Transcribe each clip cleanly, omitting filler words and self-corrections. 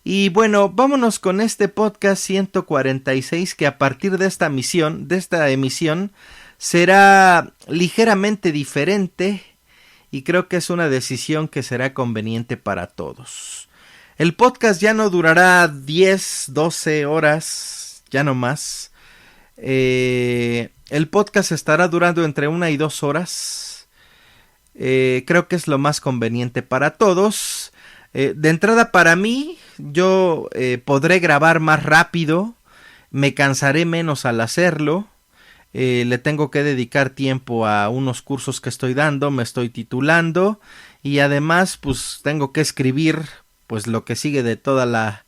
Y bueno, vámonos con este podcast 146 que a partir de esta emisión, será ligeramente diferente y creo que es una decisión que será conveniente para todos. El podcast ya no durará 10, 12 horas, ya no más. El podcast estará durando entre 1 y 2 horas. Creo que es lo más conveniente para todos. De entrada para mí, yo podré grabar más rápido, me cansaré menos al hacerlo, le tengo que dedicar tiempo a unos cursos que estoy dando, me estoy titulando y además pues tengo que escribir pues lo que sigue de toda la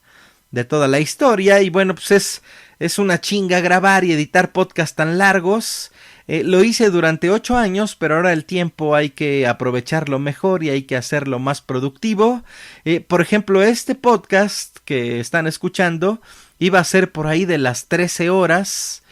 historia y bueno pues es una chinga grabar y editar podcasts tan largos. Lo hice durante 8 años, pero ahora el tiempo hay que aprovecharlo mejor y hay que hacerlo más productivo. Por ejemplo, este podcast que están escuchando iba a ser por ahí de las 13 horas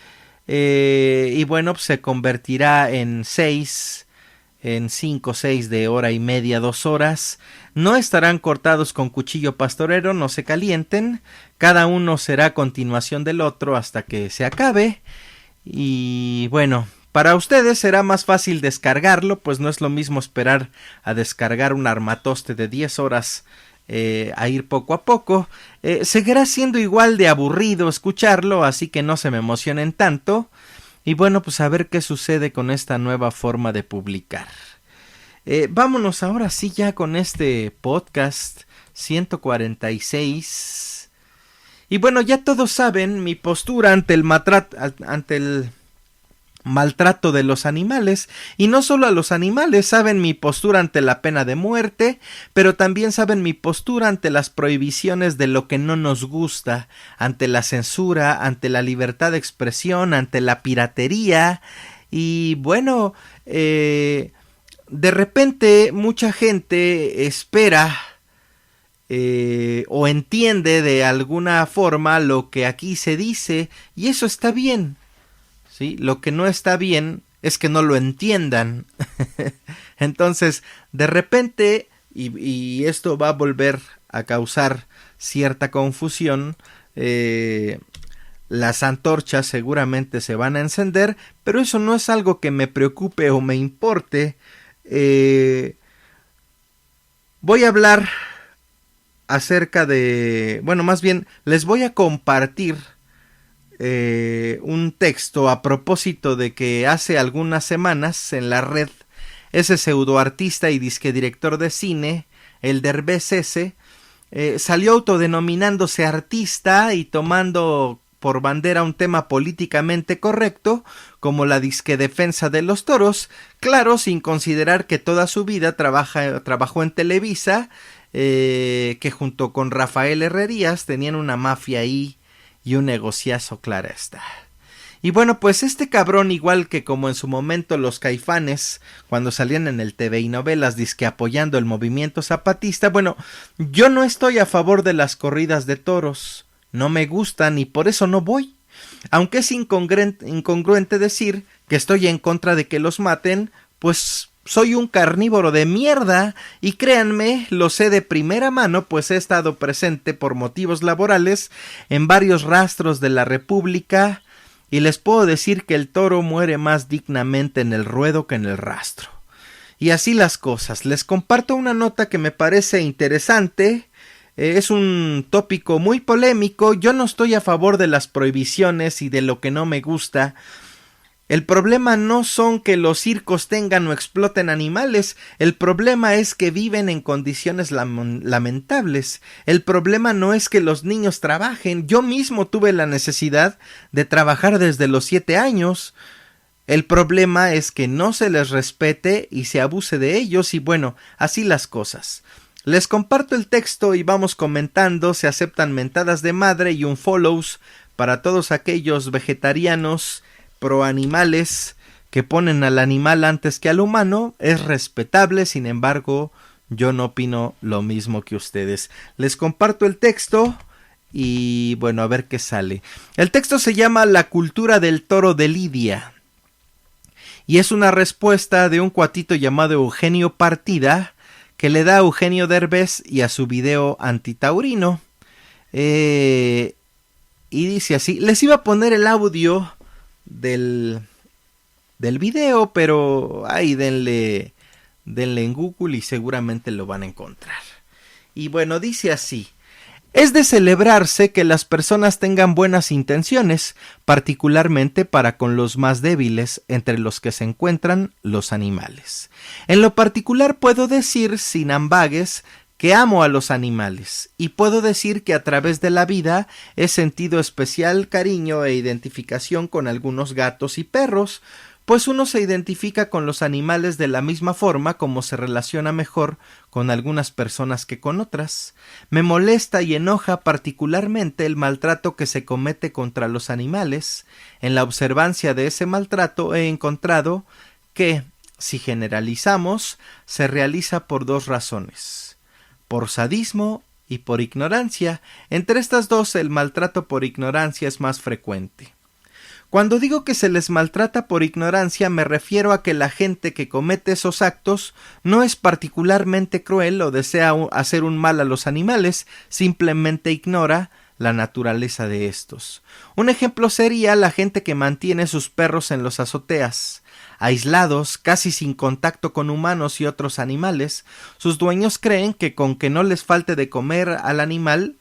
y bueno, pues se convertirá en 5 6 de hora y media, 2 horas. No estarán cortados con cuchillo pastorero, no se calienten. Cada uno será a continuación del otro hasta que se acabe. Y bueno, para ustedes será más fácil descargarlo, pues no es lo mismo esperar a descargar un armatoste de 10 horas a ir poco a poco. Seguirá siendo igual de aburrido escucharlo, así que no se me emocionen tanto. Y bueno, pues a ver qué sucede con esta nueva forma de publicar. Vámonos ahora sí ya con este podcast 146. Y bueno, ya todos saben mi postura ante el maltrato de los animales, y no solo a los animales, saben mi postura ante la pena de muerte, pero también saben mi postura ante las prohibiciones de lo que no nos gusta, ante la censura, ante la libertad de expresión, ante la piratería, y bueno, de repente mucha gente espera o entiende de alguna forma lo que aquí se dice, y eso está bien. ¿Sí? Lo que no está bien es que no lo entiendan. Entonces, de repente, y esto va a volver a causar cierta confusión, las antorchas seguramente se van a encender, pero eso no es algo que me preocupe o me importe. Voy a hablar acerca de... Bueno, más bien, les voy a compartir un texto a propósito de que hace algunas semanas en la red ese pseudoartista y disque director de cine, el Derbez ese, salió autodenominándose artista y tomando por bandera un tema políticamente correcto como la disque defensa de los toros, claro, sin considerar que toda su vida trabajó en Televisa, que junto con Rafael Herrerías tenían una mafia ahí y un negociazo, clara está. Y bueno, pues este cabrón, igual que como en su momento los Caifanes, cuando salían en el TV y novelas disque apoyando el movimiento zapatista, bueno, yo no estoy a favor de las corridas de toros, no me gustan y por eso no voy. Aunque es incongruente decir que estoy en contra de que los maten, pues soy un carnívoro de mierda y créanme, lo sé de primera mano, pues he estado presente por motivos laborales en varios rastros de la República y les puedo decir que el toro muere más dignamente en el ruedo que en el rastro. Y así las cosas, les comparto una nota que me parece interesante. Es un tópico muy polémico, yo no estoy a favor de las prohibiciones y de lo que no me gusta. El problema no son que los circos tengan o exploten animales, el problema es que viven en condiciones lamentables. El problema no es que los niños trabajen, yo mismo tuve la necesidad de trabajar desde los 7 años. El problema es que no se les respete y se abuse de ellos y bueno, así las cosas. Les comparto el texto y vamos comentando, se aceptan mentadas de madre y un follows para todos aquellos vegetarianos pro animales que ponen al animal antes que al humano. Es respetable, sin embargo, yo no opino lo mismo que ustedes. Les comparto el texto y bueno, a ver qué sale. El texto se llama La cultura del toro de Lidia y es una respuesta de un cuatito llamado Eugenio Partida que le da a Eugenio Derbez y a su video antitaurino. Y dice así, les iba a poner el audio del video, pero ahí denle en Google y seguramente lo van a encontrar. Y bueno, dice así: es de celebrarse que las personas tengan buenas intenciones, particularmente para con los más débiles, entre los que se encuentran los animales. En lo particular puedo decir, sin ambages, que amo a los animales, y puedo decir que a través de la vida he sentido especial cariño e identificación con algunos gatos y perros, pues uno se identifica con los animales de la misma forma como se relaciona mejor con algunas personas que con otras. Me molesta y enoja particularmente el maltrato que se comete contra los animales. En la observancia de ese maltrato he encontrado que, si generalizamos, se realiza por dos razones: por sadismo y por ignorancia. Entre estas dos, el maltrato por ignorancia es más frecuente. Cuando digo que se les maltrata por ignorancia, me refiero a que la gente que comete esos actos no es particularmente cruel o desea hacer un mal a los animales, simplemente ignora la naturaleza de estos. Un ejemplo sería la gente que mantiene sus perros en los azoteas, aislados, casi sin contacto con humanos y otros animales. Sus dueños creen que con que no les falte de comer al animal,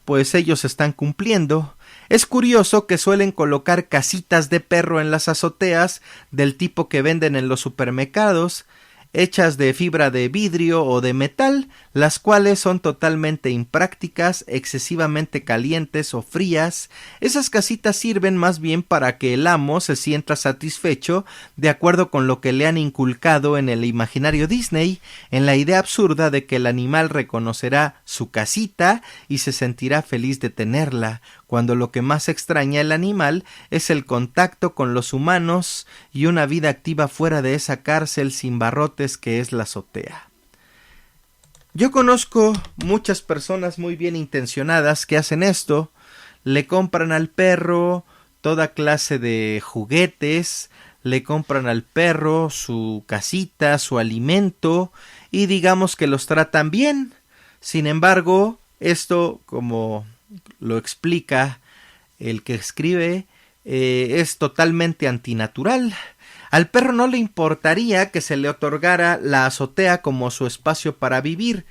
pues ellos están cumpliendo. Es curioso que suelen colocar casitas de perro en las azoteas del tipo que venden en los supermercados, hechas de fibra de vidrio o de metal, las cuales son totalmente imprácticas, excesivamente calientes o frías. Esas casitas sirven más bien para que el amo se sienta satisfecho de acuerdo con lo que le han inculcado en el imaginario Disney, en la idea absurda de que el animal reconocerá su casita y se sentirá feliz de tenerla, cuando lo que más extraña el animal es el contacto con los humanos y una vida activa fuera de esa cárcel sin barrotes que es la azotea. Yo conozco muchas personas muy bien intencionadas que hacen esto, le compran al perro toda clase de juguetes, le compran al perro su casita, su alimento, y digamos que los tratan bien. Sin embargo, esto, como lo explica el que escribe, es totalmente antinatural. Al perro no le importaría que se le otorgara la azotea como su espacio para vivir,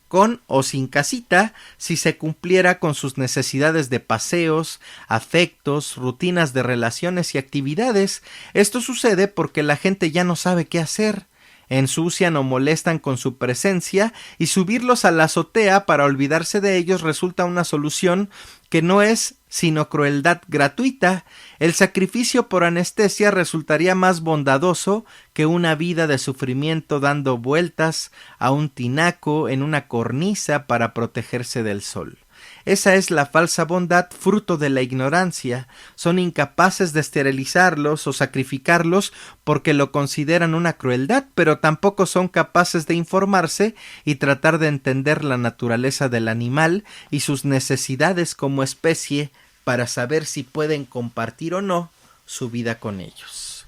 con o sin casita, si se cumpliera con sus necesidades de paseos, afectos, rutinas de relaciones y actividades. Esto sucede porque la gente ya no sabe qué hacer. Ensucian o molestan con su presencia, y subirlos a la azotea para olvidarse de ellos resulta una solución que no es sino crueldad gratuita. El sacrificio por anestesia resultaría más bondadoso que una vida de sufrimiento dando vueltas a un tinaco en una cornisa para protegerse del sol. Esa es la falsa bondad, fruto de la ignorancia. Son incapaces de esterilizarlos o sacrificarlos porque lo consideran una crueldad, pero tampoco son capaces de informarse y tratar de entender la naturaleza del animal y sus necesidades como especie para saber si pueden compartir o no su vida con ellos.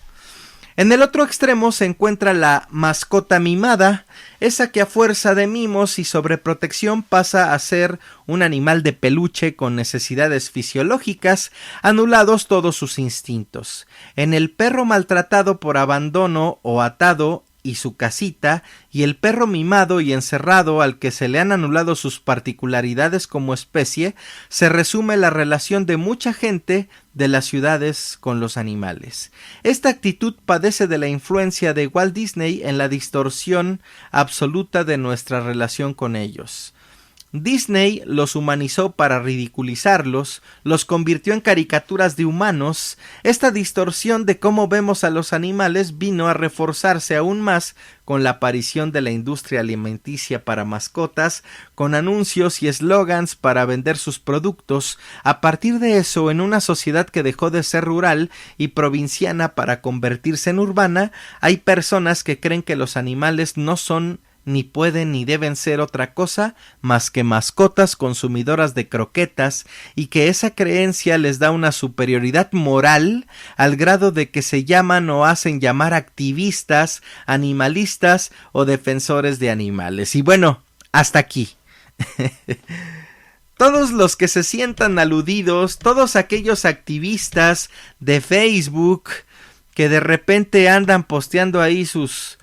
En el otro extremo se encuentra la mascota mimada, esa que a fuerza de mimos y sobreprotección pasa a ser un animal de peluche con necesidades fisiológicas, anulados todos sus instintos. En el perro maltratado por abandono o atado y su casita, y el perro mimado y encerrado al que se le han anulado sus particularidades como especie, se resume la relación de mucha gente de las ciudades con los animales. Esta actitud padece de la influencia de Walt Disney en la distorsión absoluta de nuestra relación con ellos. Disney los humanizó para ridiculizarlos, los convirtió en caricaturas de humanos. Esta distorsión de cómo vemos a los animales vino a reforzarse aún más con la aparición de la industria alimenticia para mascotas, con anuncios y eslogans para vender sus productos. A partir de eso, en una sociedad que dejó de ser rural y provinciana para convertirse en urbana, hay personas que creen que los animales no son ni pueden ni deben ser otra cosa más que mascotas consumidoras de croquetas, y que esa creencia les da una superioridad moral al grado de que se llaman o hacen llamar activistas, animalistas o defensores de animales. Y bueno, hasta aquí. todos los que se sientan aludidos, todos aquellos activistas de Facebook que de repente andan posteando ahí sus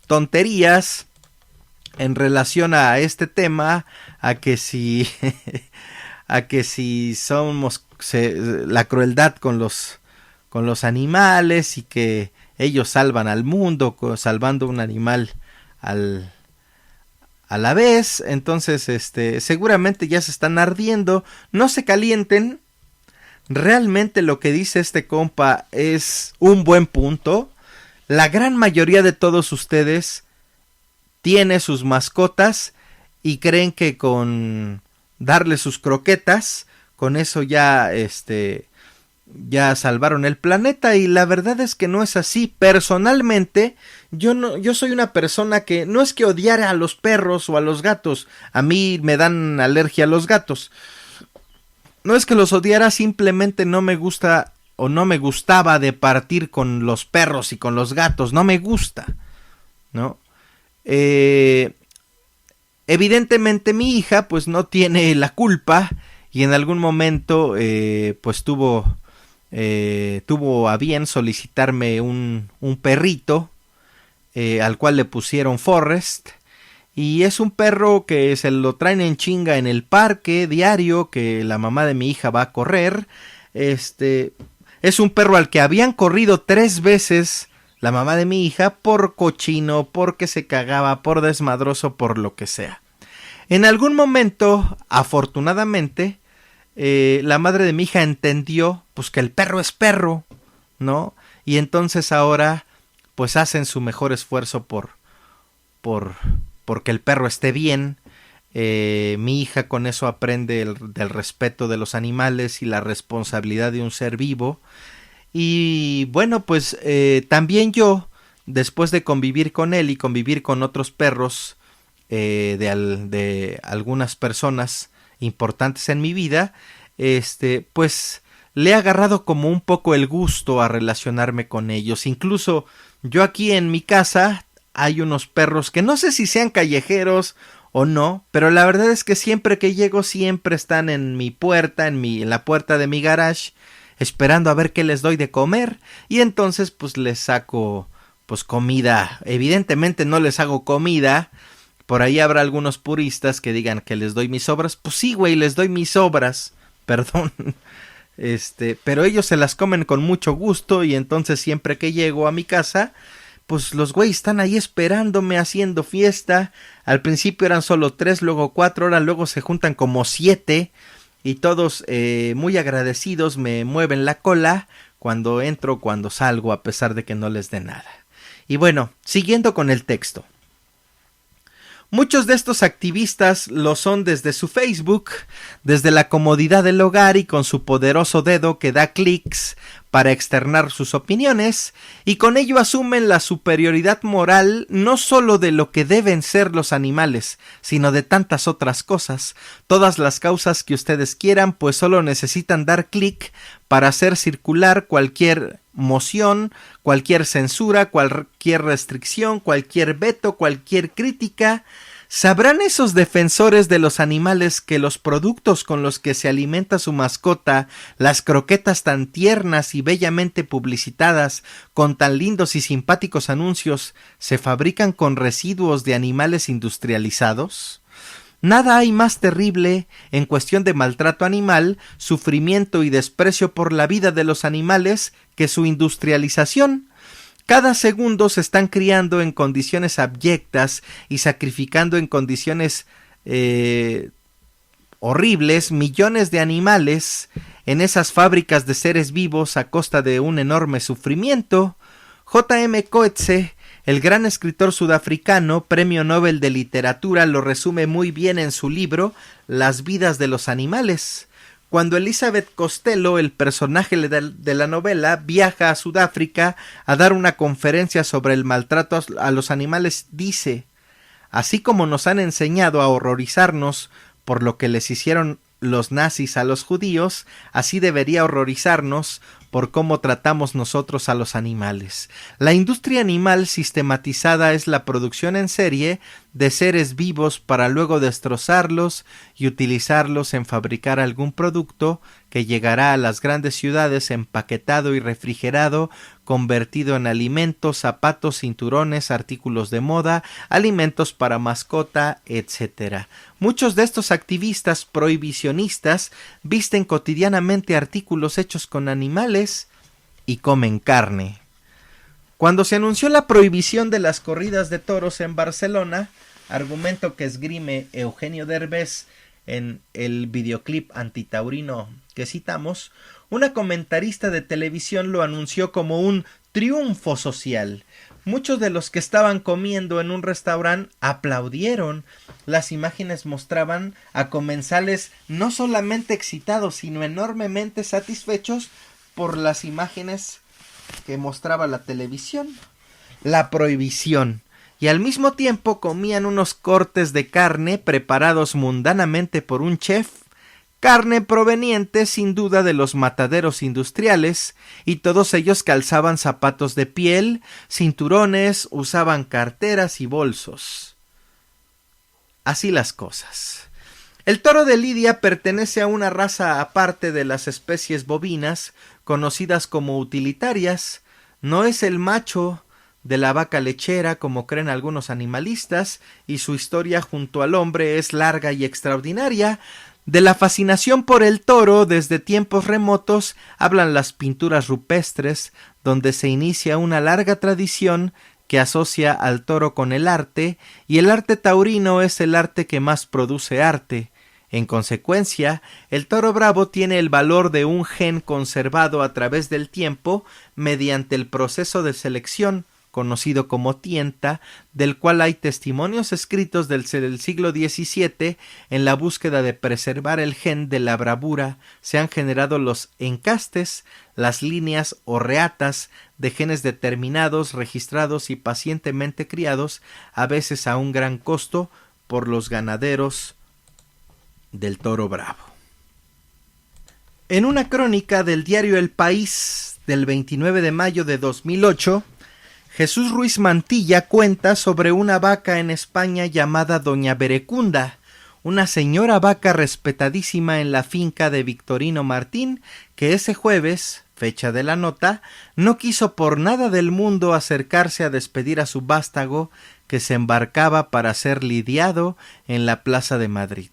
tonterías en relación a este tema, a que si somos la crueldad con los animales y que ellos salvan al mundo salvando un animal a la vez. Entonces seguramente ya se están ardiendo. No se calienten. Realmente lo que dice este compa es un buen punto. La gran mayoría de todos ustedes tiene sus mascotas y creen que con darle sus croquetas, con eso ya ya salvaron el planeta, y la verdad es que no es así. Personalmente, yo soy una persona que no es que odiara a los perros o a los gatos. A mí me dan alergia a los gatos. No es que los odiara, simplemente no me gusta o no me gustaba de partir con los perros y con los gatos. No me gusta, ¿no? Evidentemente mi hija pues no tiene la culpa, y en algún momento pues tuvo a bien solicitarme un perrito al cual le pusieron Forrest, y es un perro que se lo traen en chinga en el parque diario, que la mamá de mi hija va a correr. Es un perro al que habían corrido 3 veces la mamá de mi hija por cochino, porque se cagaba, por desmadroso, por lo que sea. En algún momento, afortunadamente, la madre de mi hija entendió pues que el perro es perro, ¿no? Y entonces ahora pues hacen su mejor esfuerzo porque el perro esté bien. Mi hija con eso aprende del respeto de los animales y la responsabilidad de un ser vivo. Y bueno, pues también yo, después de convivir con él y convivir con otros perros de algunas personas importantes en mi vida, pues le he agarrado como un poco el gusto a relacionarme con ellos. Incluso yo aquí en mi casa hay unos perros que no sé si sean callejeros o no, pero la verdad es que siempre que llego siempre están en mi puerta, en la puerta de mi garage, esperando a ver qué les doy de comer, y entonces pues les saco pues comida. Evidentemente no les hago comida. Por ahí habrá algunos puristas que digan que les doy mis sobras. Pues sí, güey, les doy mis sobras, perdón. Pero ellos se las comen con mucho gusto, y entonces siempre que llego a mi casa, pues los güeyes están ahí esperándome, haciendo fiesta. Al principio eran solo 3, luego 4, ahora luego se juntan como 7, y todos muy agradecidos me mueven la cola cuando entro, cuando salgo, a pesar de que no les dé nada. Y bueno, siguiendo con el texto. Muchos de estos activistas lo son desde su Facebook, desde la comodidad del hogar y con su poderoso dedo que da clics para externar sus opiniones, y con ello asumen la superioridad moral no solo de lo que deben ser los animales, sino de tantas otras cosas, todas las causas que ustedes quieran, pues solo necesitan dar clic para hacer circular cualquier moción, cualquier censura, cualquier restricción, cualquier veto, cualquier crítica. ¿Sabrán esos defensores de los animales que los productos con los que se alimenta su mascota, las croquetas tan tiernas y bellamente publicitadas, con tan lindos y simpáticos anuncios, se fabrican con residuos de animales industrializados? Nada hay más terrible en cuestión de maltrato animal, sufrimiento y desprecio por la vida de los animales que su industrialización. Cada segundo se están criando en condiciones abyectas y sacrificando en condiciones horribles millones de animales en esas fábricas de seres vivos a costa de un enorme sufrimiento. J.M. Coetzee, el gran escritor sudafricano, premio Nobel de Literatura, lo resume muy bien en su libro Las vidas de los animales. Cuando Elizabeth Costello, el personaje de la novela, viaja a Sudáfrica a dar una conferencia sobre el maltrato a los animales, dice: así como nos han enseñado a horrorizarnos por lo que les hicieron los nazis a los judíos, así debería horrorizarnos por cómo tratamos nosotros a los animales. La industria animal sistematizada es la producción en serie de seres vivos para luego destrozarlos y utilizarlos en fabricar algún producto que llegará a las grandes ciudades empaquetado y refrigerado, convertido en alimentos, zapatos, cinturones, artículos de moda, alimentos para mascota, etc. Muchos de estos activistas prohibicionistas visten cotidianamente artículos hechos con animales y comen carne. Cuando se anunció la prohibición de las corridas de toros en Barcelona, argumento que esgrime Eugenio Derbez en el videoclip antitaurino que citamos, una comentarista de televisión lo anunció como un triunfo social. Muchos de los que estaban comiendo en un restaurante aplaudieron. Las imágenes mostraban a comensales no solamente excitados, sino enormemente satisfechos por las imágenes que mostraba la televisión. La prohibición. Y al mismo tiempo comían unos cortes de carne preparados mundanamente por un chef, carne proveniente sin duda de los mataderos industriales, y todos ellos calzaban zapatos de piel, cinturones, usaban carteras y bolsos. Así las cosas. El toro de Lidia pertenece a una raza aparte de las especies bovinas, conocidas como utilitarias. No es el macho de la vaca lechera, como creen algunos animalistas, y su historia junto al hombre es larga y extraordinaria. De la fascinación por el toro desde tiempos remotos hablan las pinturas rupestres, donde se inicia una larga tradición que asocia al toro con el arte, y el arte taurino es el arte que más produce arte. En consecuencia, el toro bravo tiene el valor de un gen conservado a través del tiempo mediante el proceso de selección, conocido como tienta, del cual hay testimonios escritos del siglo XVII. En la búsqueda de preservar el gen de la bravura se han generado los encastes, las líneas o reatas de genes determinados, registrados y pacientemente criados, a veces a un gran costo, por los ganaderos del toro bravo. En una crónica del diario El País del 29 de mayo de 2008, Jesús Ruiz Mantilla cuenta sobre una vaca en España llamada Doña Verecunda, una señora vaca respetadísima en la finca de Victorino Martín, que ese jueves, fecha de la nota, no quiso por nada del mundo acercarse a despedir a su vástago, que se embarcaba para ser lidiado en la plaza de Madrid.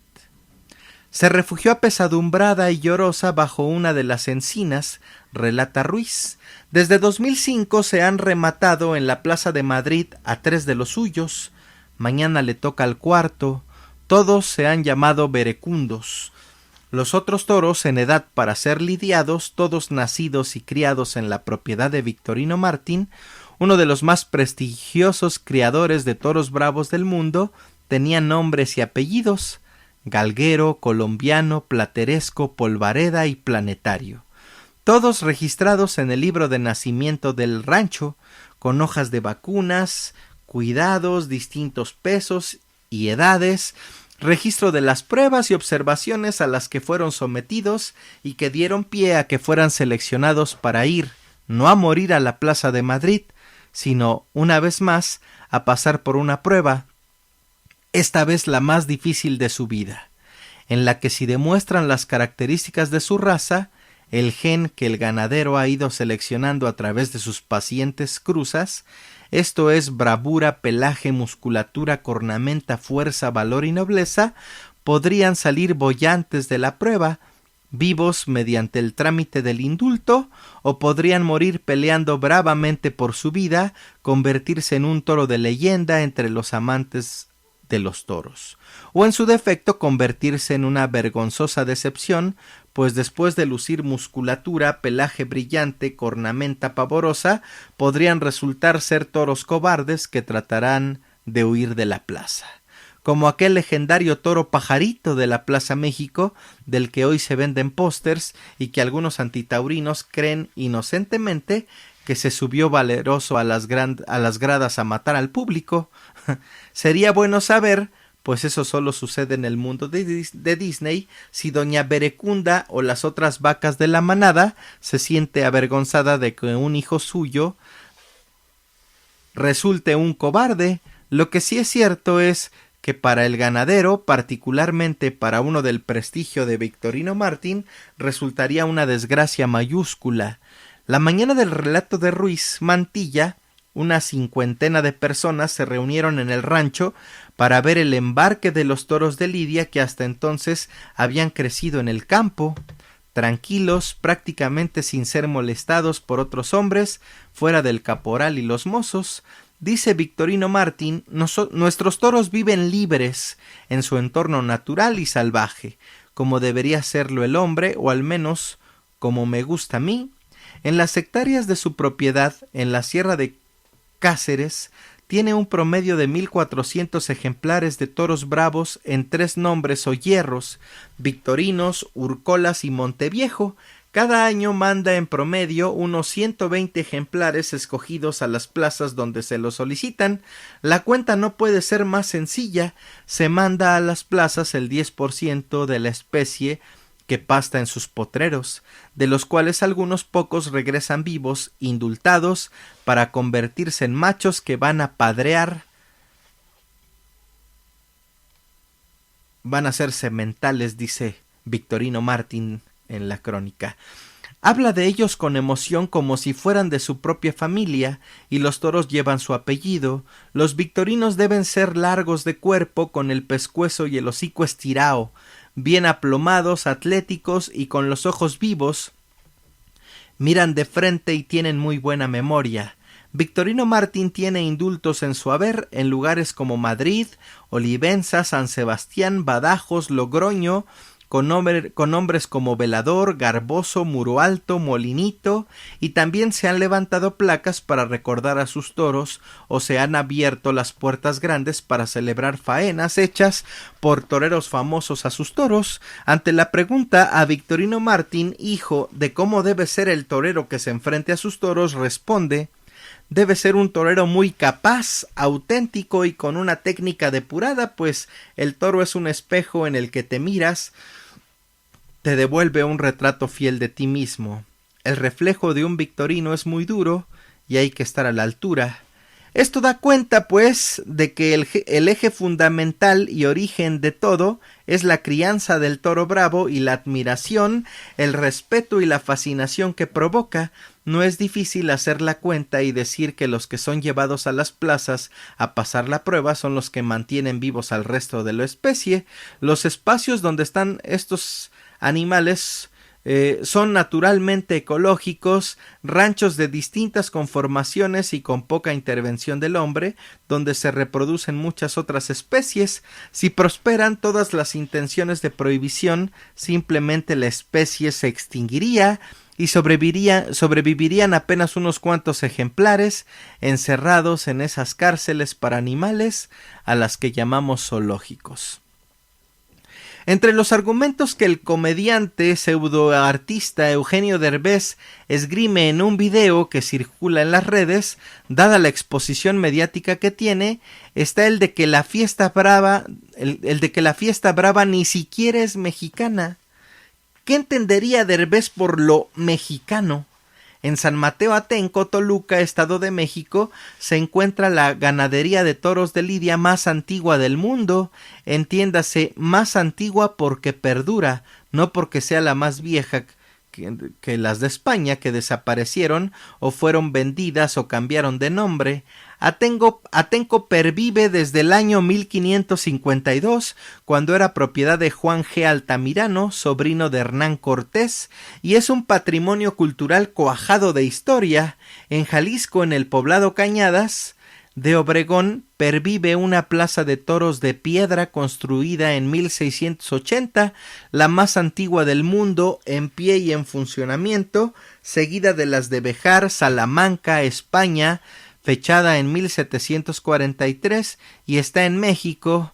Se refugió apesadumbrada y llorosa bajo una de las encinas, relata Ruiz. Desde 2005 se han rematado en la plaza de Madrid a 3 de los suyos. Mañana le toca al cuarto. Todos se han llamado verecundos. Los otros toros en edad para ser lidiados, todos nacidos y criados en la propiedad de Victorino Martín, uno de los más prestigiosos criadores de toros bravos del mundo, tenían nombres y apellidos: Galguero, Colombiano, Plateresco, Polvareda y Planetario, todos registrados en el libro de nacimiento del rancho, con hojas de vacunas, cuidados, distintos pesos y edades, registro de las pruebas y observaciones a las que fueron sometidos y que dieron pie a que fueran seleccionados para ir, no a morir a la plaza de Madrid, sino, una vez más, a pasar por una prueba, esta vez la más difícil de su vida, en la que si demuestran las características de su raza, el gen que el ganadero ha ido seleccionando a través de sus pacientes cruzas, esto es bravura, pelaje, musculatura, cornamenta, fuerza, valor y nobleza, podrían salir bollantes de la prueba, vivos mediante el trámite del indulto, o podrían morir peleando bravamente por su vida, convertirse en un toro de leyenda entre los amantes de los toros, o en su defecto convertirse en una vergonzosa decepción, pues después de lucir musculatura, pelaje brillante, cornamenta pavorosa, podrían resultar ser toros cobardes que tratarán de huir de la plaza, como aquel legendario toro Pajarito de la Plaza México, del que hoy se venden pósters y que algunos antitaurinos creen inocentemente que se subió valeroso a las gradas a matar al público. Sería bueno saber pues eso solo sucede en el mundo de Disney, si doña Verecunda o las otras vacas de la manada se siente avergonzada de que un hijo suyo resulte un cobarde. Lo que sí es cierto es que para el ganadero, particularmente para uno del prestigio de Victorino Martín, resultaría una desgracia mayúscula. La mañana del relato de Ruiz Mantilla, una cincuentena de personas se reunieron en el rancho para ver el embarque de los toros de Lidia, que hasta entonces habían crecido en el campo, tranquilos, prácticamente sin ser molestados por otros hombres, fuera del caporal y los mozos. Dice Victorino Martín: nuestros toros viven libres en su entorno natural y salvaje, como debería serlo el hombre, o al menos como me gusta a mí. En las hectáreas de su propiedad, en la sierra de Cáceres, tiene un promedio de 1,400 ejemplares de toros bravos en 3 nombres o hierros: Victorinos, Urcolas y Monteviejo. Cada año manda en promedio unos 120 ejemplares escogidos a las plazas donde se los solicitan. La cuenta no puede ser más sencilla: se manda a las plazas el 10% de la especie que pasta en sus potreros, de los cuales algunos pocos regresan vivos, indultados, para convertirse en machos que van a padrear, van a ser sementales, dice Victorino Martín en la crónica. Habla de ellos con emoción como si fueran de su propia familia, y los toros llevan su apellido. Los victorinos deben ser largos de cuerpo, con el pescuezo y el hocico estirado, bien aplomados, atléticos y con los ojos vivos. Miran de frente y tienen muy buena memoria. Victorino Martín tiene indultos en su haber en lugares como Madrid, Olivenza, San Sebastián, Badajoz, Logroño, con nombres como Velador, Garboso, Muro Alto, Molinito, y también se han levantado placas para recordar a sus toros, o se han abierto las puertas grandes para celebrar faenas hechas por toreros famosos a sus toros. Ante la pregunta a Victorino Martín, hijo, de cómo debe ser el torero que se enfrente a sus toros, responde: debe ser un torero muy capaz, auténtico y con una técnica depurada, pues el toro es un espejo en el que te miras, te devuelve un retrato fiel de ti mismo. El reflejo de un victorino es muy duro y hay que estar a la altura. Esto da cuenta, pues, de que el eje fundamental y origen de todo es la crianza del toro bravo, y la admiración, el respeto y la fascinación que provoca. No es difícil hacer la cuenta y decir que los que son llevados a las plazas a pasar la prueba son los que mantienen vivos al resto de la especie. Los espacios donde están estos animales son naturalmente ecológicos, ranchos de distintas conformaciones y con poca intervención del hombre, donde se reproducen muchas otras especies. Si prosperan todas las intenciones de prohibición, simplemente la especie se extinguiría y sobrevivirían apenas unos cuantos ejemplares encerrados en esas cárceles para animales a las que llamamos zoológicos. Entre los argumentos que el comediante pseudoartista Eugenio Derbez esgrime en un video que circula en las redes, dada la exposición mediática que tiene, está el de que la fiesta brava ni siquiera es mexicana. ¿Qué entendería Derbez por lo mexicano? En San Mateo Atenco, Toluca, Estado de México, se encuentra la ganadería de toros de Lidia más antigua del mundo. Entiéndase, más antigua porque perdura, no porque sea la más vieja que las de España, que desaparecieron o fueron vendidas o cambiaron de nombre. Atenco pervive desde el año 1552, cuando era propiedad de Juan G. Altamirano, sobrino de Hernán Cortés, y es un patrimonio cultural cuajado de historia. En Jalisco, en el poblado Cañadas de Obregón, pervive una plaza de toros de piedra construida en 1680, la más antigua del mundo, en pie y en funcionamiento, seguida de las de Bejar, Salamanca, España, fechada en 1743, y está en México.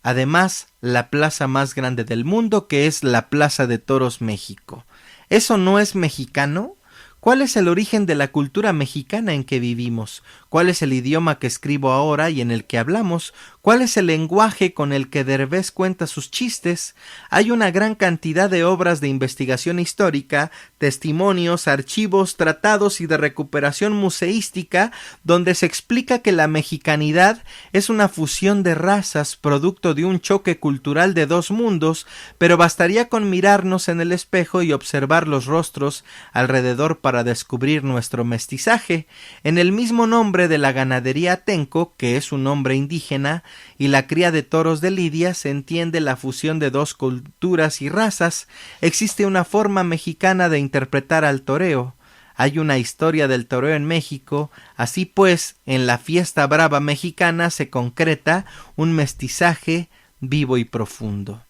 Además, la plaza más grande del mundo, que es la Plaza de Toros México. ¿Eso no es mexicano? ¿Cuál es el origen de la cultura mexicana en que vivimos? ¿Cuál es el idioma que escribo ahora y en el que hablamos? ¿Cuál es el lenguaje con el que Derbez cuenta sus chistes? Hay una gran cantidad de obras de investigación histórica, testimonios, archivos, tratados y de recuperación museística donde se explica que la mexicanidad es una fusión de razas producto de un choque cultural de dos mundos, pero bastaría con mirarnos en el espejo y observar los rostros alrededor para descubrir nuestro mestizaje. En el mismo nombre de la ganadería atenco, que es un nombre indígena, y la cría de toros de Lidia se entiende la fusión de dos culturas y razas. Existe una forma mexicana de interpretar al toreo. Hay una historia del toreo en México. Así pues, en la fiesta brava mexicana se concreta un mestizaje vivo y profundo.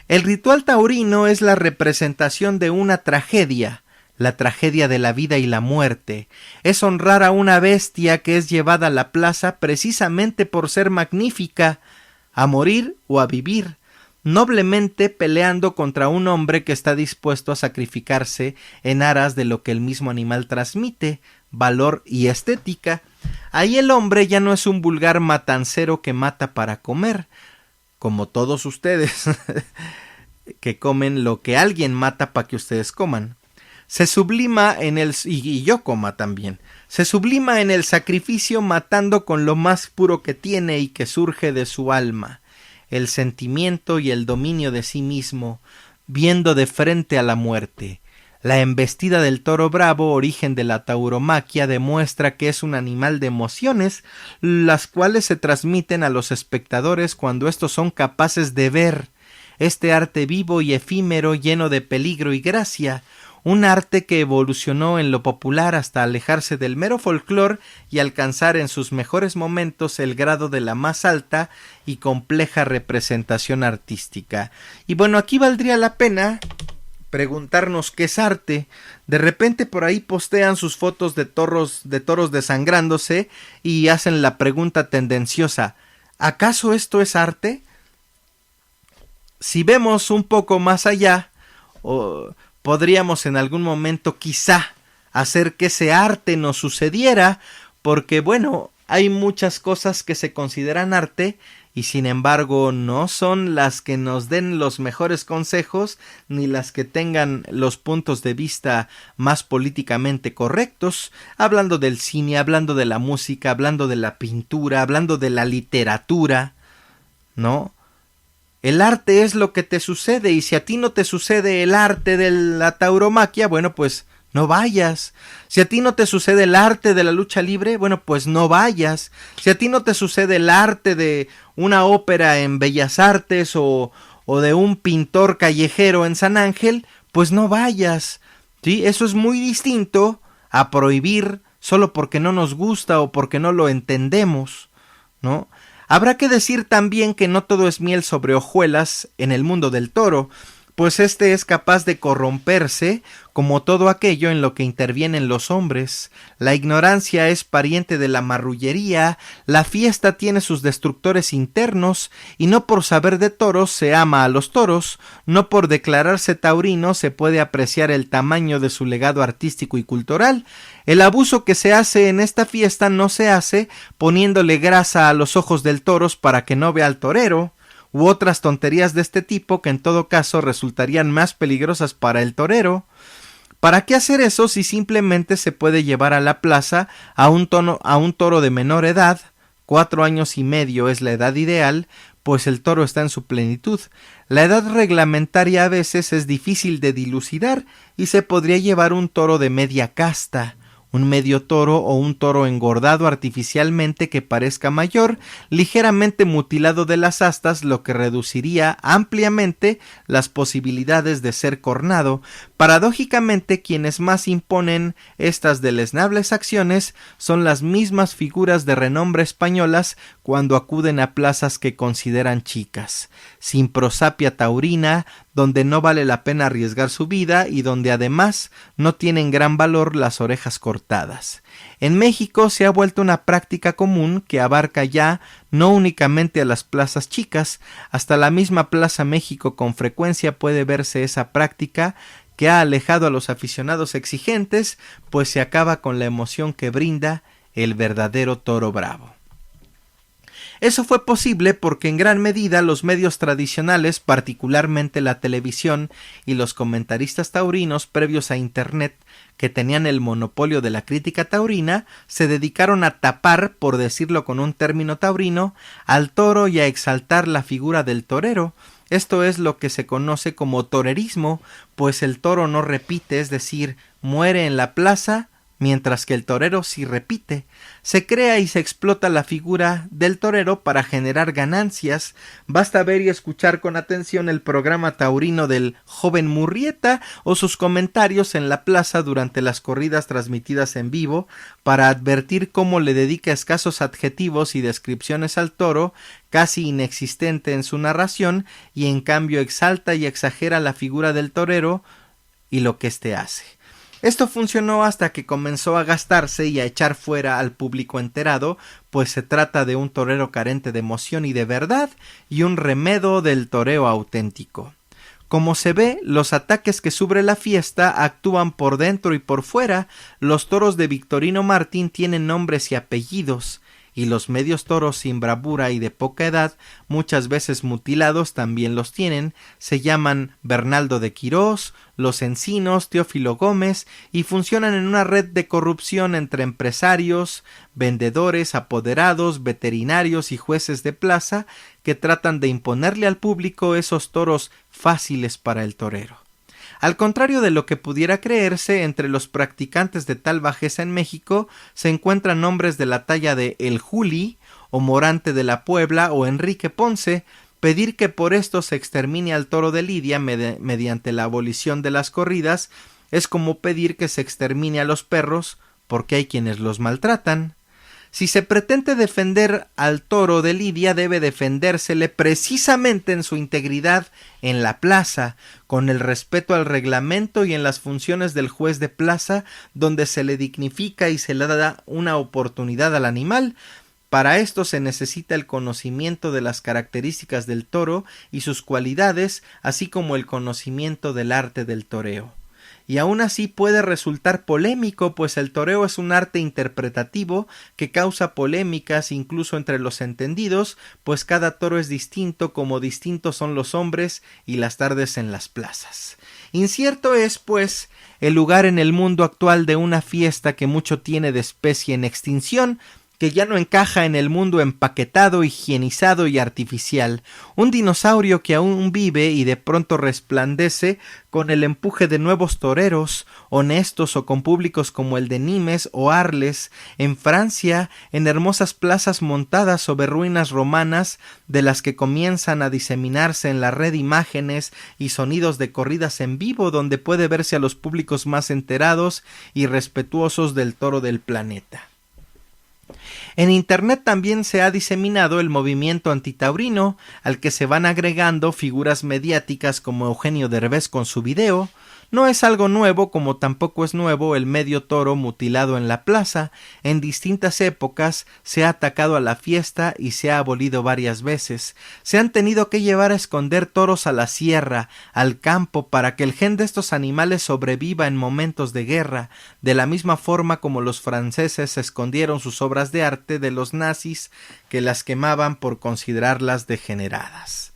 El ritual taurino es la representación de una tragedia, la tragedia de la vida y la muerte. Es honrar a una bestia que es llevada a la plaza precisamente por ser magnífica, a morir o a vivir, noblemente peleando contra un hombre que está dispuesto a sacrificarse en aras de lo que el mismo animal transmite, valor y estética. Ahí el hombre ya no es un vulgar matancero que mata para comer, como todos ustedes que comen lo que alguien mata para que ustedes coman. Se sublima en el y yo coma también. Se sublima en el sacrificio matando con lo más puro que tiene y que surge de su alma, el sentimiento y el dominio de sí mismo, viendo de frente a la muerte. La embestida del toro bravo, origen de la tauromaquia, demuestra que es un animal de emociones, las cuales se transmiten a los espectadores cuando estos son capaces de ver este arte vivo y efímero, lleno de peligro y gracia, un arte que evolucionó en lo popular hasta alejarse del mero folclore y alcanzar en sus mejores momentos el grado de la más alta y compleja representación artística. Y bueno, aquí valdría la pena preguntarnos qué es arte. De repente por ahí postean sus fotos de toros desangrándose y hacen la pregunta tendenciosa: ¿acaso esto es arte? Si vemos un poco más allá, podríamos en algún momento quizá hacer que ese arte nos sucediera, porque bueno, hay muchas cosas que se consideran arte y sin embargo no son las que nos den los mejores consejos ni las que tengan los puntos de vista más políticamente correctos, hablando del cine, hablando de la música, hablando de la pintura, hablando de la literatura, ¿no? El arte es lo que te sucede, y si a ti no te sucede el arte de la tauromaquia, bueno, pues no vayas. Si a ti no te sucede el arte de la lucha libre, bueno, pues no vayas. Si a ti no te sucede el arte de una ópera en Bellas Artes o de un pintor callejero en San Ángel, pues no vayas. ¿Sí? Eso es muy distinto a prohibir solo porque no nos gusta o porque no lo entendemos, ¿no? Habrá que decir también que no todo es miel sobre hojuelas en el mundo del toro, pues este es capaz de corromperse como todo aquello en lo que intervienen los hombres. La ignorancia es pariente de la marrullería, la fiesta tiene sus destructores internos, y no por saber de toros se ama a los toros, no por declararse taurino se puede apreciar el tamaño de su legado artístico y cultural. El abuso que se hace en esta fiesta no se hace poniéndole grasa a los ojos del toros para que no vea al torero, u otras tonterías de este tipo que en todo caso resultarían más peligrosas para el torero. ¿Para qué hacer eso si simplemente se puede llevar a la plaza a un toro de menor edad? 4 años y medio es la edad ideal, pues el toro está en su plenitud. La edad reglamentaria a veces es difícil de dilucidar y se podría llevar un toro de media casta, un medio toro o un toro engordado artificialmente que parezca mayor, ligeramente mutilado de las astas, lo que reduciría ampliamente las posibilidades de ser cornado. Paradójicamente, quienes más imponen estas deleznables acciones son las mismas figuras de renombre españolas cuando acuden a plazas que consideran chicas, sin prosapia taurina, donde no vale la pena arriesgar su vida y donde además no tienen gran valor las orejas cortadas. En México se ha vuelto una práctica común que abarca ya no únicamente a las plazas chicas, hasta la misma Plaza México con frecuencia puede verse esa práctica que ha alejado a los aficionados exigentes, pues se acaba con la emoción que brinda el verdadero toro bravo. Eso fue posible porque en gran medida los medios tradicionales, particularmente la televisión y los comentaristas taurinos previos a Internet, que tenían el monopolio de la crítica taurina, se dedicaron a tapar, por decirlo con un término taurino, al toro y a exaltar la figura del torero. Esto es lo que se conoce como torerismo, pues el toro no repite, es decir, muere en la plaza, mientras que el torero sí repite. Se crea y se explota la figura del torero para generar ganancias. Basta ver y escuchar con atención el programa taurino del joven Murrieta o sus comentarios en la plaza durante las corridas transmitidas en vivo para advertir cómo le dedica escasos adjetivos y descripciones al toro, casi inexistente en su narración, y en cambio exalta y exagera la figura del torero y lo que éste hace. Esto funcionó hasta que comenzó a gastarse y a echar fuera al público enterado, pues se trata de un torero carente de emoción y de verdad, y un remedo del toreo auténtico. Como se ve, los ataques que sufre la fiesta actúan por dentro y por fuera. Los toros de Victorino Martín tienen nombres y apellidos, y los medios toros sin bravura y de poca edad, muchas veces mutilados, también los tienen. Se llaman Bernaldo de Quirós, Los Encinos, Teófilo Gómez, y funcionan en una red de corrupción entre empresarios, vendedores, apoderados, veterinarios y jueces de plaza que tratan de imponerle al público esos toros fáciles para el torero. Al contrario de lo que pudiera creerse, entre los practicantes de tal bajeza en México se encuentran hombres de la talla de El Juli, o Morante de la Puebla, o Enrique Ponce. Pedir que por esto se extermine al toro de Lidia mediante la abolición de las corridas es como pedir que se extermine a los perros porque hay quienes los maltratan. Si se pretende defender al toro de Lidia, debe defendérsele precisamente en su integridad en la plaza, con el respeto al reglamento y en las funciones del juez de plaza, donde se le dignifica y se le da una oportunidad al animal. Para esto se necesita el conocimiento de las características del toro y sus cualidades, así como el conocimiento del arte del toreo. Y aún así puede resultar polémico, pues el toreo es un arte interpretativo que causa polémicas incluso entre los entendidos, pues cada toro es distinto, como distintos son los hombres y las tardes en las plazas. Incierto es, pues, el lugar en el mundo actual de una fiesta que mucho tiene de especie en extinción, que ya no encaja en el mundo empaquetado, higienizado y artificial, un dinosaurio que aún vive y de pronto resplandece con el empuje de nuevos toreros, honestos o con públicos como el de Nimes o Arles, en Francia, en hermosas plazas montadas sobre ruinas romanas, de las que comienzan a diseminarse en la red imágenes y sonidos de corridas en vivo, donde puede verse a los públicos más enterados y respetuosos del toro del planeta. En Internet también se ha diseminado el movimiento antitaurino, al que se van agregando figuras mediáticas como Eugenio Derbez con su video. No es algo nuevo, como tampoco es nuevo el medio toro mutilado en la plaza. En distintas épocas se ha atacado a la fiesta y se ha abolido varias veces. Se han tenido que llevar a esconder toros a la sierra, al campo, para que el gen de estos animales sobreviva en momentos de guerra, de la misma forma como los franceses escondieron sus obras de arte de los nazis, que las quemaban por considerarlas degeneradas.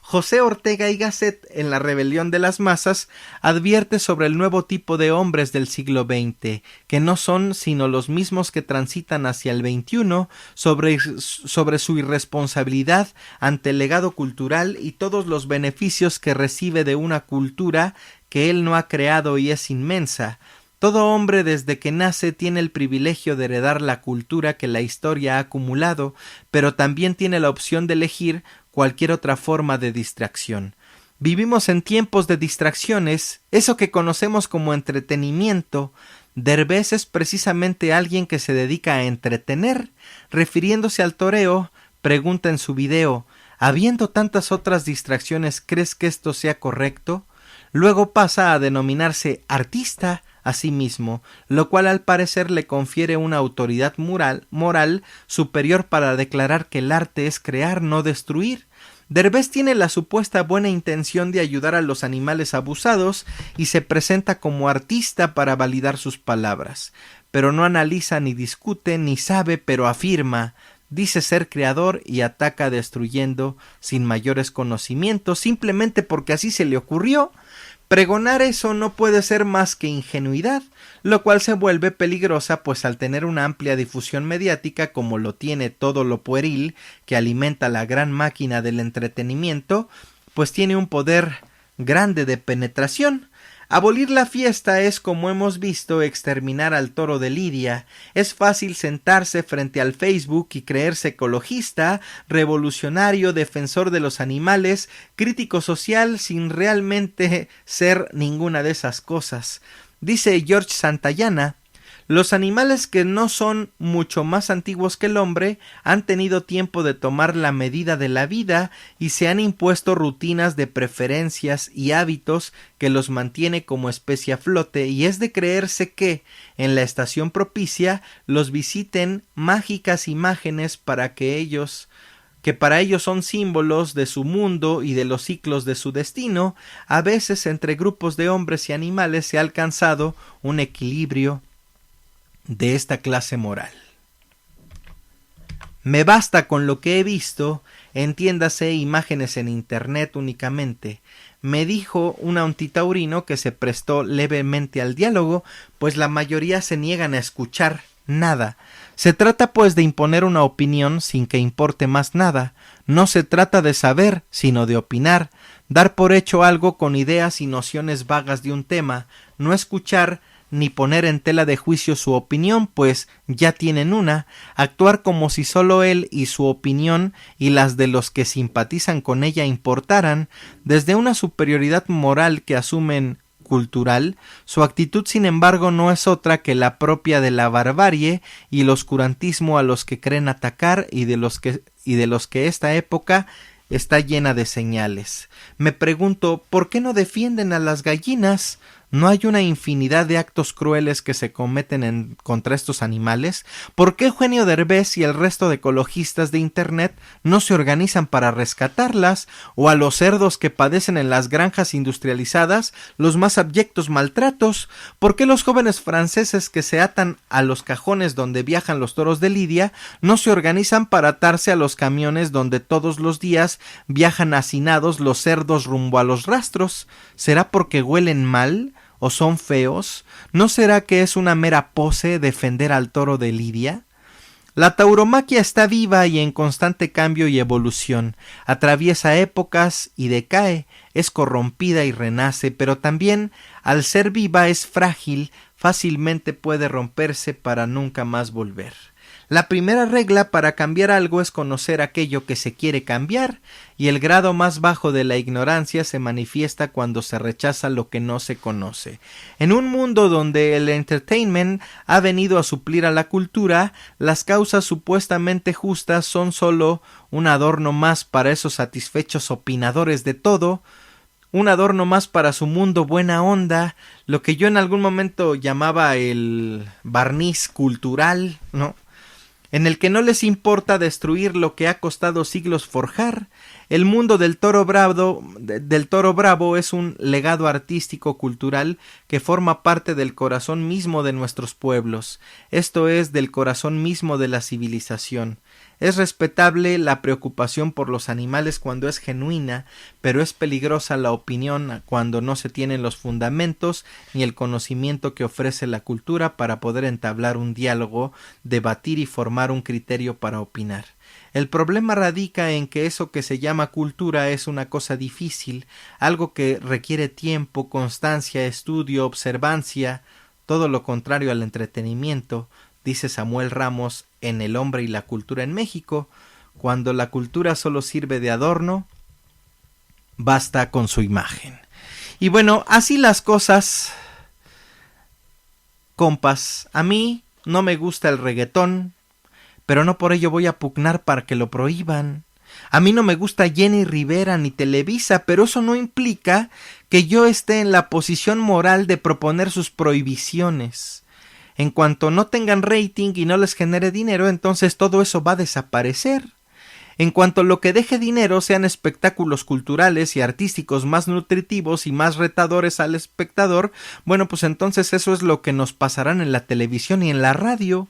José Ortega y Gasset, en La rebelión de las masas, advierte sobre el nuevo tipo de hombres del siglo XX, que no son sino los mismos que transitan hacia el XXI, sobre su irresponsabilidad ante el legado cultural y todos los beneficios que recibe de una cultura que él no ha creado y es inmensa. Todo hombre desde que nace tiene el privilegio de heredar la cultura que la historia ha acumulado, pero también tiene la opción de elegir cualquier otra forma de distracción. Vivimos en tiempos de distracciones, eso que conocemos como entretenimiento. Derbez es precisamente alguien que se dedica a entretener. Refiriéndose al toreo, pregunta en su video: ¿habiendo tantas otras distracciones, crees que esto sea correcto? Luego pasa a denominarse artista a sí mismo, lo cual al parecer le confiere una autoridad moral superior para declarar que el arte es crear, no destruir. Derbez tiene la supuesta buena intención de ayudar a los animales abusados y se presenta como artista para validar sus palabras. pero no analiza ni discute, ni sabe, pero afirma. Dice ser creador y ataca destruyendo sin mayores conocimientos, simplemente porque así se le ocurrió. Pregonar eso no puede ser más que ingenuidad, lo cual se vuelve peligrosa, pues al tener una amplia difusión mediática como lo tiene todo lo pueril que alimenta la gran máquina del entretenimiento, pues tiene un poder grande de penetración. Abolir la fiesta es, como hemos visto, exterminar al toro de Lidia. Es fácil sentarse frente al Facebook y creerse ecologista, revolucionario, defensor de los animales, crítico social, sin realmente ser ninguna de esas cosas. Dice George Santayana: los animales que no son mucho más antiguos que el hombre han tenido tiempo de tomar la medida de la vida y se han impuesto rutinas de preferencias y hábitos que los mantiene como especie a flote, y es de creerse que, en la estación propicia, los visiten mágicas imágenes que para ellos son símbolos de su mundo y de los ciclos de su destino. A veces entre grupos de hombres y animales se ha alcanzado un equilibrio de esta clase moral. Me basta con lo que he visto, entiéndase imágenes en internet únicamente, me dijo un antitaurino que se prestó levemente al diálogo, pues la mayoría se niegan a escuchar nada. Se trata pues de imponer una opinión sin que importe más nada. No se trata de saber, sino de opinar, dar por hecho algo con ideas y nociones vagas de un tema, no escuchar ni poner en tela de juicio su opinión, pues ya tienen una, actuar como si solo él y su opinión y las de los que simpatizan con ella importaran, desde una superioridad moral que asumen cultural, su actitud sin embargo no es otra que la propia de la barbarie y el oscurantismo a los que creen atacar y de los que esta época está llena de señales. Me pregunto, ¿por qué no defienden a las gallinas? ¿No hay una infinidad de actos crueles que se cometen contra estos animales? ¿Por qué Eugenio Derbez y el resto de ecologistas de internet no se organizan para rescatarlas? ¿O a los cerdos que padecen en las granjas industrializadas los más abyectos maltratos? ¿Por qué los jóvenes franceses que se atan a los cajones donde viajan los toros de Lidia no se organizan para atarse a los camiones donde todos los días viajan hacinados los cerdos rumbo a los rastros? ¿Será porque huelen mal? ¿O son feos? ¿No será que es una mera pose defender al toro de Lidia? La tauromaquia está viva y en constante cambio y evolución, atraviesa épocas y decae, es corrompida y renace, pero también, al ser viva, es frágil, fácilmente puede romperse para nunca más volver. La primera regla para cambiar algo es conocer aquello que se quiere cambiar, y el grado más bajo de la ignorancia se manifiesta cuando se rechaza lo que no se conoce. En un mundo donde el entertainment ha venido a suplir a la cultura, las causas supuestamente justas son solo un adorno más para esos satisfechos opinadores de todo, un adorno más para su mundo buena onda, lo que yo en algún momento llamaba el barniz cultural, ¿no?, en el que no les importa destruir lo que ha costado siglos forjar. El mundo del toro bravo es un legado artístico cultural que forma parte del corazón mismo de nuestros pueblos, esto es, del corazón mismo de la civilización. Es respetable la preocupación por los animales cuando es genuina, pero es peligrosa la opinión cuando no se tienen los fundamentos ni el conocimiento que ofrece la cultura para poder entablar un diálogo, debatir y formar un criterio para opinar. El problema radica en que eso que se llama cultura es una cosa difícil, algo que requiere tiempo, constancia, estudio, observancia, todo lo contrario al entretenimiento, dice Samuel Ramos en El hombre y la cultura en México. Cuando la cultura solo sirve de adorno, basta con su imagen. Y bueno, así las cosas, compas. A mí no me gusta el reggaetón, pero no por ello voy a pugnar para que lo prohíban. A mí no me gusta Jenny Rivera ni Televisa, pero eso no implica que yo esté en la posición moral de proponer sus prohibiciones. En cuanto no tengan rating y no les genere dinero, entonces todo eso va a desaparecer. En cuanto a lo que deje dinero, sean espectáculos culturales y artísticos más nutritivos y más retadores al espectador, bueno, pues entonces eso es lo que nos pasarán en la televisión y en la radio.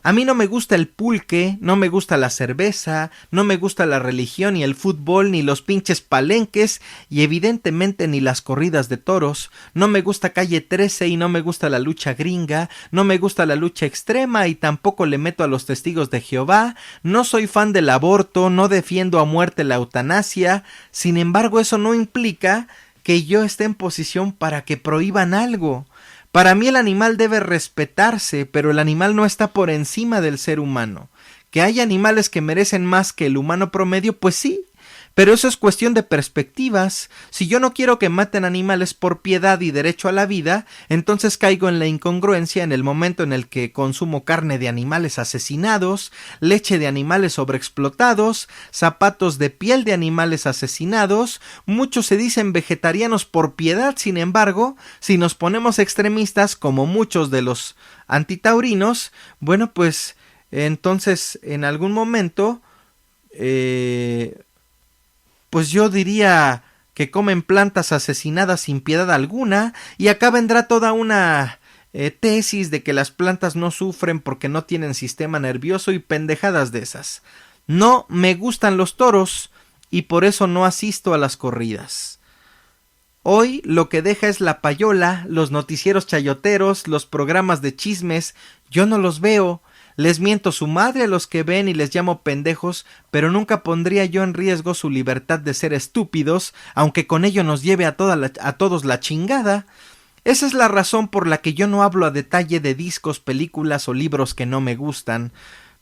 A mí no me gusta el pulque, no me gusta la cerveza, no me gusta la religión, ni el fútbol, ni los pinches palenques, y evidentemente ni las corridas de toros. No me gusta Calle 13 y no me gusta la lucha gringa, no me gusta la lucha extrema y tampoco le meto a los testigos de Jehová, no soy fan del aborto, no defiendo a muerte la eutanasia. Sin embargo, eso no implica que yo esté en posición para que prohíban algo. Para mí el animal debe respetarse, pero el animal no está por encima del ser humano. ¿Que hay animales que merecen más que el humano promedio? Pues sí, pero eso es cuestión de perspectivas. Si yo no quiero que maten animales por piedad y derecho a la vida, entonces caigo en la incongruencia en el momento en el que consumo carne de animales asesinados, leche de animales sobreexplotados, zapatos de piel de animales asesinados. Muchos se dicen vegetarianos por piedad, sin embargo, si nos ponemos extremistas como muchos de los antitaurinos, bueno, pues entonces en algún momento pues yo diría que comen plantas asesinadas sin piedad alguna, y acá vendrá toda una tesis de que las plantas no sufren porque no tienen sistema nervioso y pendejadas de esas. No me gustan los toros y por eso no asisto a las corridas. Hoy lo que deja es la payola, los noticieros chayoteros, los programas de chismes, yo no los veo. Les miento su madre a los que ven y les llamo pendejos, pero nunca pondría yo en riesgo su libertad de ser estúpidos, aunque con ello nos lleve a todos la chingada. Esa es la razón por la que yo no hablo a detalle de discos, películas o libros que no me gustan.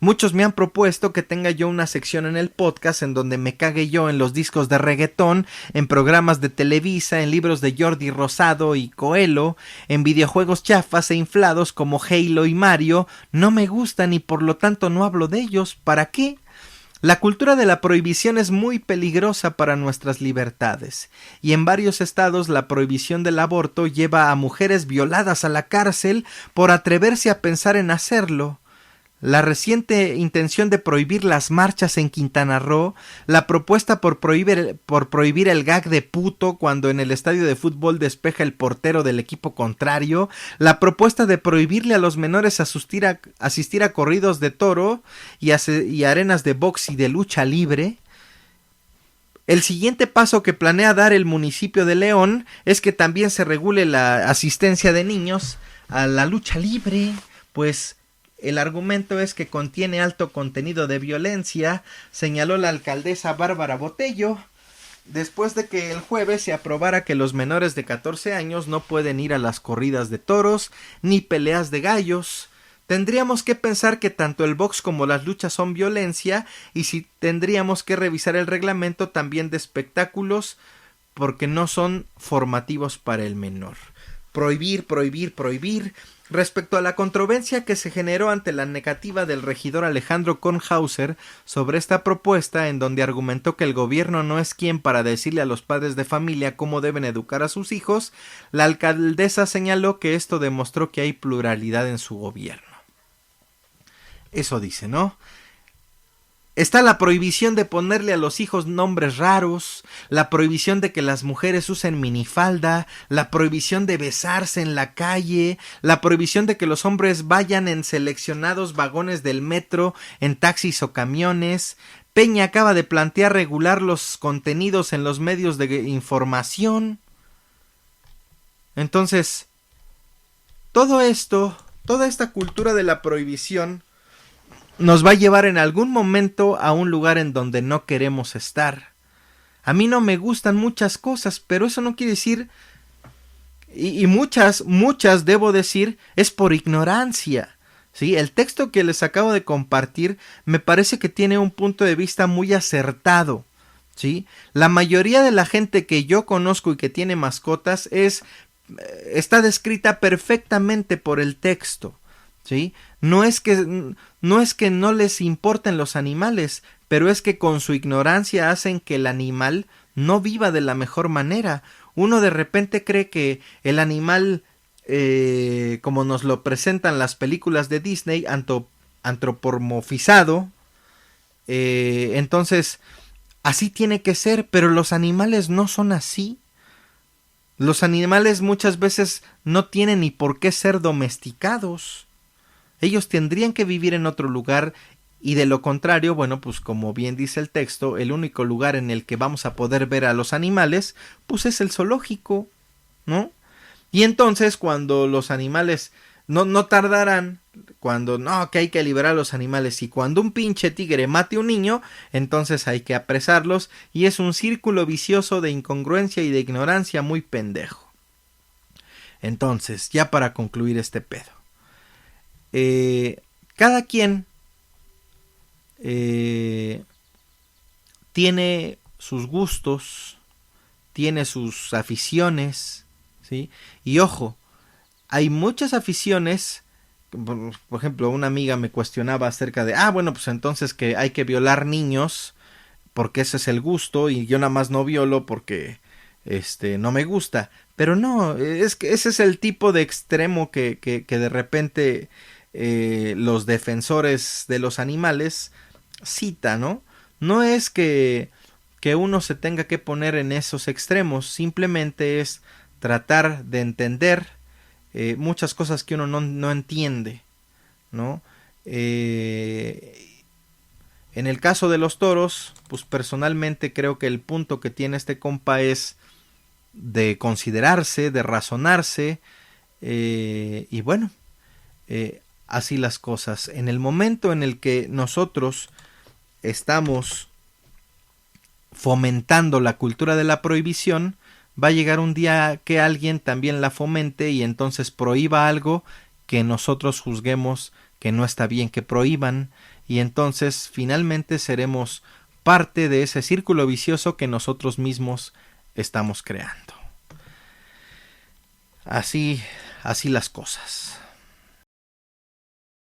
Muchos me han propuesto que tenga yo una sección en el podcast en donde me cague yo en los discos de reggaetón, en programas de Televisa, en libros de Jordi Rosado y Coelho, en videojuegos chafas e inflados como Halo y Mario. No me gustan y por lo tanto no hablo de ellos. ¿Para qué? La cultura de la prohibición es muy peligrosa para nuestras libertades, y en varios estados la prohibición del aborto lleva a mujeres violadas a la cárcel por atreverse a pensar en hacerlo. La reciente intención de prohibir las marchas en Quintana Roo, la propuesta por prohibir el gag de puto cuando en el estadio de fútbol despeja el portero del equipo contrario, la propuesta de prohibirle a los menores asistir a corridos de toro y arenas de box y de lucha libre. El siguiente paso que planea dar el municipio de León es que también se regule la asistencia de niños a la lucha libre, pues el argumento es que contiene alto contenido de violencia, señaló la alcaldesa Bárbara Botello, después de que el jueves se aprobara que los menores de 14 años no pueden ir a las corridas de toros ni peleas de gallos. Tendríamos que pensar que tanto el box como las luchas son violencia, y si tendríamos que revisar el reglamento también de espectáculos porque no son formativos para el menor. Prohibir, prohibir, prohibir. Respecto a la controversia que se generó ante la negativa del regidor Alejandro Kornhauser sobre esta propuesta, en donde argumentó que el gobierno no es quien para decirle a los padres de familia cómo deben educar a sus hijos, la alcaldesa señaló que esto demostró que hay pluralidad en su gobierno. Eso dice, ¿no? Está la prohibición de ponerle a los hijos nombres raros, la prohibición de que las mujeres usen minifalda, la prohibición de besarse en la calle, la prohibición de que los hombres vayan en seleccionados vagones del metro, en taxis o camiones. Peña acaba de plantear regular los contenidos en los medios de información. Entonces, todo esto, toda esta cultura de la prohibición nos va a llevar en algún momento a un lugar en donde no queremos estar. A mí no me gustan muchas cosas, pero eso no quiere decir, y muchas debo decir, es por ignorancia. ¿Sí? El texto que les acabo de compartir me parece que tiene un punto de vista muy acertado. ¿Sí? La mayoría de la gente que yo conozco y que tiene mascotas está descrita perfectamente por el texto. ¿Sí? No es que no les importen los animales, pero es que con su ignorancia hacen que el animal no viva de la mejor manera. Uno de repente cree que el animal, como nos lo presentan las películas de Disney, antropomorfizado, Entonces, así tiene que ser, pero los animales no son así. Los animales muchas veces no tienen ni por qué ser domesticados. Ellos tendrían que vivir en otro lugar y de lo contrario, bueno, pues como bien dice el texto, el único lugar en el que vamos a poder ver a los animales, pues es el zoológico, ¿no? Y entonces cuando los animales no tardarán, cuando no, que hay que liberar a los animales y cuando un pinche tigre mate a un niño, entonces hay que apresarlos y es un círculo vicioso de incongruencia y de ignorancia muy pendejo. Entonces, ya para concluir este pedo. Cada quien tiene sus gustos, tiene sus aficiones, ¿sí? Y ojo, hay muchas aficiones, por ejemplo, una amiga me cuestionaba acerca de, bueno, pues entonces que hay que violar niños, porque ese es el gusto, y yo nada más no violo porque, no me gusta. Pero no, es que ese es el tipo de extremo que de repente los defensores de los animales cita, ¿no? No es que uno se tenga que poner en esos extremos, simplemente es tratar de entender muchas cosas que uno no entiende, ¿no? En el caso de los toros, pues personalmente creo que el punto que tiene este compa es de considerarse, de razonarse, y bueno, así las cosas. En el momento en el que nosotros estamos fomentando la cultura de la prohibición, va a llegar un día que alguien también la fomente y entonces prohíba algo que nosotros juzguemos que no está bien que prohíban, y entonces finalmente seremos parte de ese círculo vicioso que nosotros mismos estamos creando. Así las cosas.